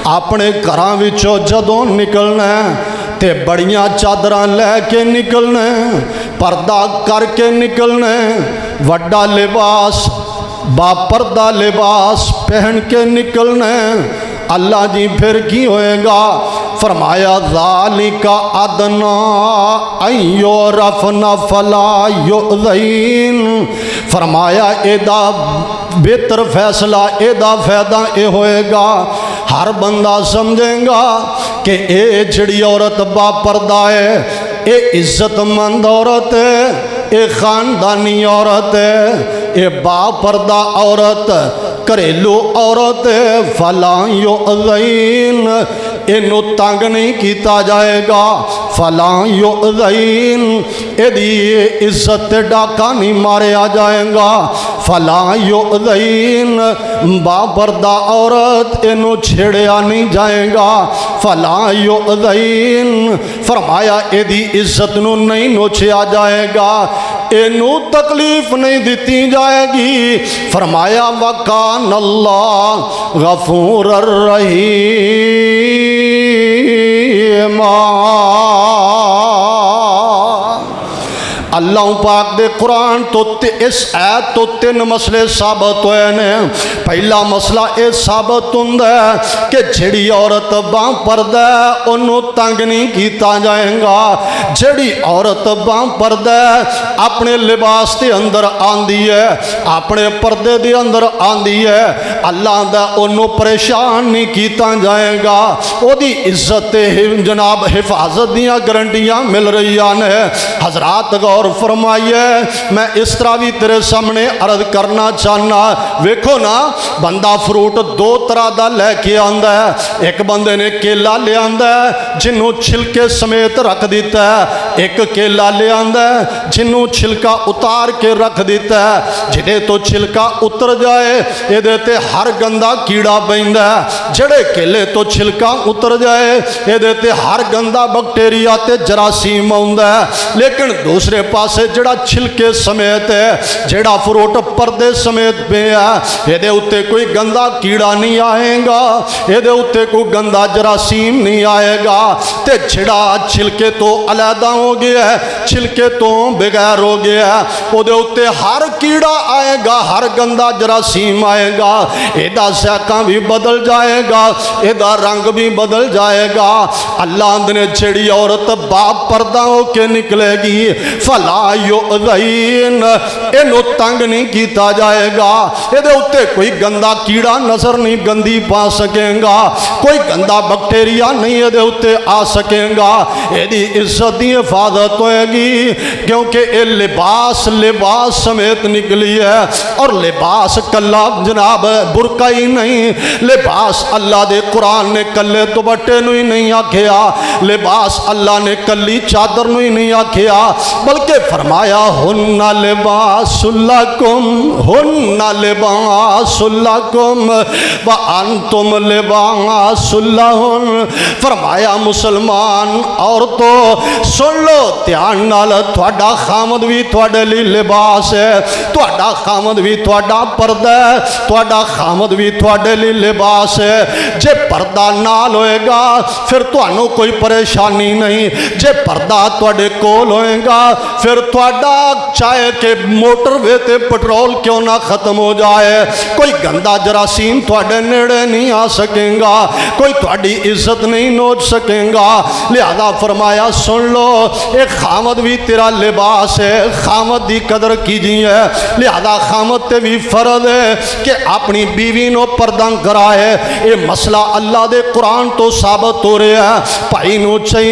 अपने घरां विचों जदों निकलना ते बड़ियां चादरां लैके निकलना, पर्दा करके निकलना, वड्डा लिबास बापर्दा लिबास पहन के निकलना। अल्लाह जी फिर की होएगा? फरमाया ज़ालिका अदना अय्यो रफना फला युज़ीन। फरमाया एदा बेहतर फैसला एदा फायदा ये होएगा, हर बंदा समझेगा कि ये जिहड़ी औरत बापर्दा है ये इज्जतमंद औरत है, ये खानदानी औरत है, ये बापर्दा औरत घरेलू औरत है। फला युज़ीन, इनू तंग नहीं किया जाएगा। फला युज़ीन, यदि इज्जत डाका नहीं मारिया जाएगा। फला युज़ीन, बापर्दा औरत इनू छेड़िया नहीं जाएगा। फला युज़ीन, फरमाया यदि इज्जत नू नहीं नोचिया जाएगा, इनू तकलीफ नहीं दी जाएगी। फरमाया वकान अल्लाह गफूर रहीम। अल्लाह पाक दे कुरान तो इस ऐत तो तीन मसले साबित होए ने। पहला मसला ये साबित हुंदा है कि जिहड़ी औरत बांह पर्दा उन्होंने तंग नहीं किया जाएगा। जिहड़ी औरत बांह पर्दा अपने लिबास के अंदर आंदी है, अपने पर्दे के अंदर आंदी है, अल्लाह दा उन्होंने परेशान नहीं किया जाएगा। ओदी इज्जत जनाब हिफाजत दियाँ गारंटियाँ मिल रही ने। हजरात गौर फरमाइए, मैं इस तरह भी तेरे सामने अर्ज करना चाहना। वेखो ना, बंदा फ्रूट दो तरह का लैके आंदा है। एक बंदे ने केला ले आंदा है जिन्हों छिलके समेत रख दिता है, एक केला ले आंदा है जिन्हों छिलका उतार के रख दिता है। जिदे तो छिलका उतर जाए ये ते हर गंदा कीड़ा बैठता है, जड़े केले तो छिलका उतर जाए ये ते हर गंदा बैक्टीरिया ते जरासीम आउंदा है। लेकिन दूसरे पासे जड़ा छिलके समेत है, जड़ा फ्रूट पर्दे समेत पे है, ये उत्ते कोई गंदा कीड़ा नहीं आएगा, ये उत्ते कोई गंदा जरासीम नहीं आएगा। ते जड़ा छिलके तो अलहदा हो गया है, छिलके तो बगैर हो गया है, वो उत्ते हर कीड़ा आएगा, हर गंदा जरासीम आएगा। एदा सैका भी बदल जाएगा, एदा रंग भी बदल जाएगा। अल्लाह ने जिहड़ी औरत बाप पर्दा होके निकलेगी, फला युज़ीन, इनू तंग नहीं किया जाएगा। ये उत्ते कोई गंदा कीड़ा नजर नहीं गंदी पा सकेगा, कोई गंदा बैक्टीरिया नहीं ये उत्ते आ सकेगा। यदि इज्जत की हिफाजत होएगी, क्योंकि ये लिबास लिबास समेत निकली है। और लिबास कला जनाब बुरका ही नहीं, लिबास अल्लाह दे कुरान ने कले दुपट्टे नूं ही नहीं आखिया, लिबास अल्लाह ने कली चादर नूं ही नहीं आखिया, बल्कि फरमाया हुन्ना लिबासुल्लकुम, हुन्ना लिबासुल्लकुम व अंतुम लिबासुल्लहुन। फरमाया मुसलमान औरतों सुन लो ध्यान नाल, तुहाडा खामद भी तुहाडे लई लिबास है, तुहाडा खामद भी तुहाडा पर्दा है, तुहाडा खामद भी तुहाडे लई लिबास है। जे पर्दा नाल होएगा फिर तुहानू कोई परेशानी नहीं, जे पर्दा तुहाडे कोल होएगा फिर तुहाडा चाहे कि मोटरवे ते पेट्रोल क्यों ना खत्म हो जाए, कोई गंदा जरासीम तुहाडे नेड़े नहीं आ सकेगा, कोई तुहाडी इज्जत नहीं नोच सकेगा। लिहाजा फरमाया सुन लो, एक खामद भी तेरा लिबास है, खामद की कदर कीजिए। लिहाजा खामद ते भी फर्ज है कि अपनी बीवी नो पर्दा कराए। ये मसला अल्लाह दे कुरान तो साबित हो रहा है। भाई नू चाहिए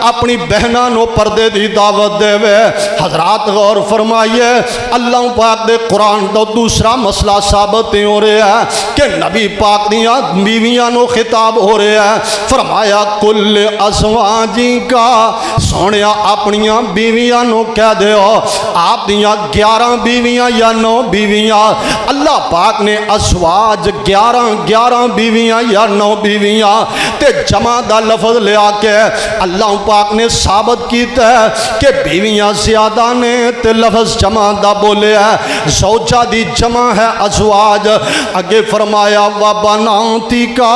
अपनी बहना नो पर्दे की दावत देवे। हजरात गौर फरमाइए, अल्लाह पाक दे कुरान तो दूसरा मसला साबित हो रहा है कि नबी पाक दियां बीवियां नो खिताब हो रहा है। फरमाया कुल अज़वाजी का, सोनिया अपनिया बीवियां नो कह दो आप दियां 11 बीवियां या 9 बीवियां। अल्लाह पाक ने अज़वाज 11 बीवियां या 9 बीवियां ते जमा दा लफज लिया के अल्लाह पाक ने साबित किया कि बीवियां बेटियां ज्यादा ने ते लफ्ज़ जमा दा बोलिया ज़ौजा दी जमा है अज़वाज। अगे फरमाया वा बनाती का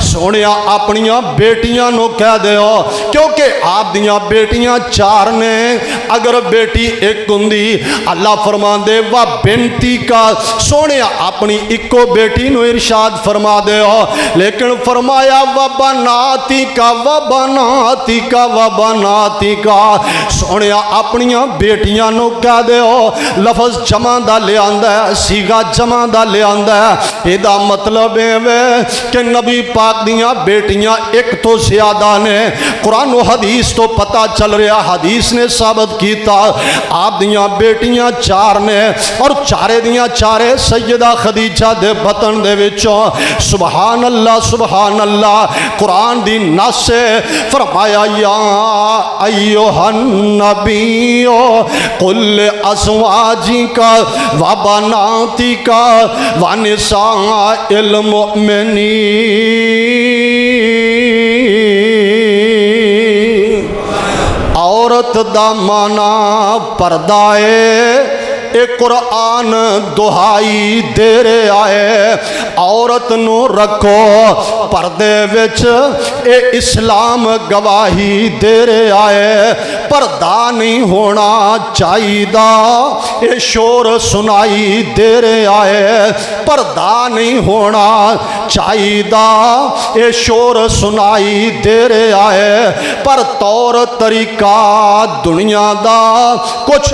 सोनिया अपनिया बेटियां नो कह दो क्योंकि आप दियां बेटियां चार ने अगर बेटी एक हुंदी अल्लाह फरमांदे वा बिनती का सोनिया अपनी इको बेटी नो इरशाद फरमा दे लेकिन फरमाया वा बनाती का वा बनाती का वा बनाती का सोनिया अपनिया बेटियां नो कह दो। लफ्ज़ जमा दा लिया सीगा जमा दा लिया एदा मतलब है कि नबी पाक दियां बेटियां एक तो ज्यादा ने। कुरान और हदीस तो पता चल रहा हदीस ने साबित किया आप दियां बेटियां चार ने और चारे दियां चारे सैयदा खदीजा दे बतन दे विचों। सुभान अल्लाह सुभान अल्लाह। कुरान दी नस फरमाया या अय्युहन नबियो कुल अज़वाजी का व बनाती का व निसाइल मुमिनीन। औरत दा माना पर्दा है ए कुरान दुहाई दे रहा है औरत नू रखो पर्दे विच ए इस्लाम गवाही दे रहा है। पर्दा नहीं होना चाहिदा ए शोर सुनाई दे रहा है। पर्दा नहीं होना चाहिदा ए शोर सुनाई दे रहा है। पर तौर तरीका दुनिया दा कुछ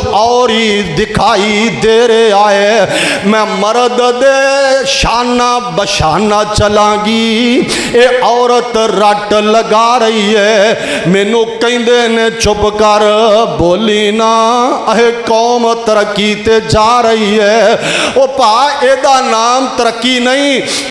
और ही दिखाई दे रहा है। मैं मर्द दे शाना बशाना चलांगी ए औरत रट लगा रही है। मैनू कहंदे ने चुप कर बोली ना अहे कौम तरक्की ते जा रही है। ओ भा एदा नाम तरक्की नहीं